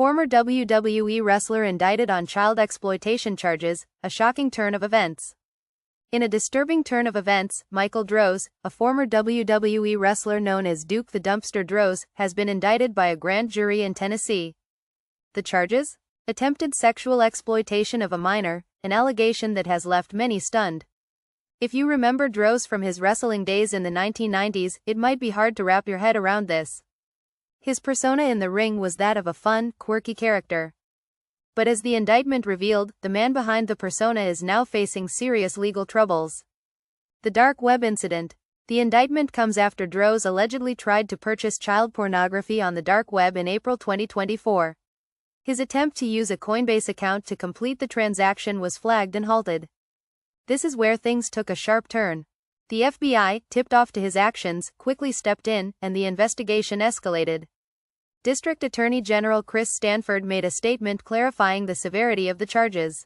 Former WWE wrestler indicted on child exploitation charges, a shocking turn of events. In a disturbing turn of events, Michael Droese, a former WWE wrestler known as Duke the Dumpster Droese, has been indicted by a grand jury in Tennessee. The charges? Attempted sexual exploitation of a minor, an allegation that has left many stunned. If you remember Droese from his wrestling days in the 1990s, it might be hard to wrap your head around this. His persona in the ring was that of a fun, quirky character. But as the indictment revealed, the man behind the persona is now facing serious legal troubles. The dark web incident. The indictment comes after Droese allegedly tried to purchase child pornography on the dark web in April 2024. His attempt to use a Coinbase account to complete the transaction was flagged and halted. This is where things took a sharp turn. The FBI, tipped off to his actions, quickly stepped in, and the investigation escalated. District Attorney General Chris Stanford made a statement clarifying the severity of the charges.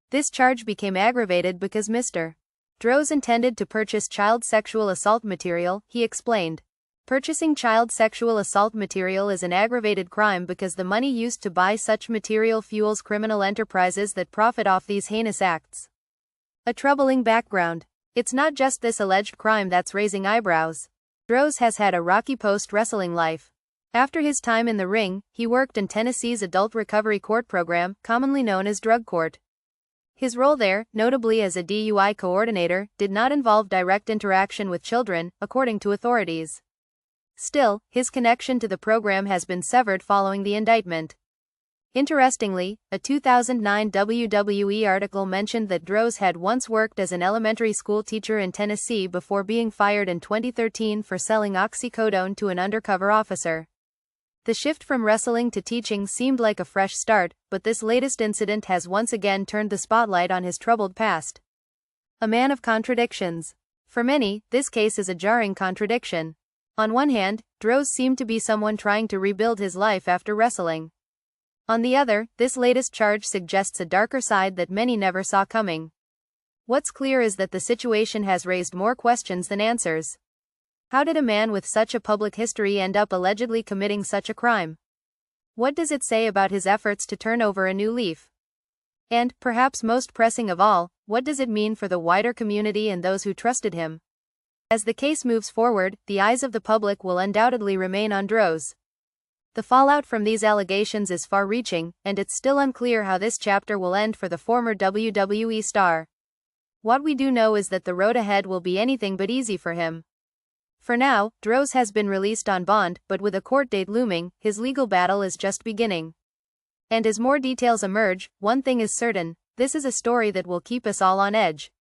This charge became aggravated because Mr. Droese intended to purchase child sexual assault material, he explained. Purchasing child sexual assault material is an aggravated crime because the money used to buy such material fuels criminal enterprises that profit off these heinous acts. A troubling background. It's not just this alleged crime that's raising eyebrows. Droese has had a rocky post-wrestling life. After his time in the ring, he worked in Tennessee's adult recovery court program, commonly known as drug court. His role there, notably as a DUI coordinator, did not involve direct interaction with children, according to authorities. Still, his connection to the program has been severed following the indictment. Interestingly, a 2009 WWE article mentioned that Droese had once worked as an elementary school teacher in Tennessee before being fired in 2013 for selling oxycodone to an undercover officer. The shift from wrestling to teaching seemed like a fresh start, but this latest incident has once again turned the spotlight on his troubled past. A man of contradictions. For many, this case is a jarring contradiction. On one hand, Droese seemed to be someone trying to rebuild his life after wrestling. On the other, this latest charge suggests a darker side that many never saw coming. What's clear is that the situation has raised more questions than answers. How did a man with such a public history end up allegedly committing such a crime? What does it say about his efforts to turn over a new leaf? And, perhaps most pressing of all, what does it mean for the wider community and those who trusted him? As the case moves forward, the eyes of the public will undoubtedly remain on Droese. The fallout from these allegations is far-reaching, and it's still unclear how this chapter will end for the former WWE star. What we do know is that the road ahead will be anything but easy for him. For now, Droese has been released on bond, but with a court date looming, his legal battle is just beginning. And as more details emerge, one thing is certain: this is a story that will keep us all on edge.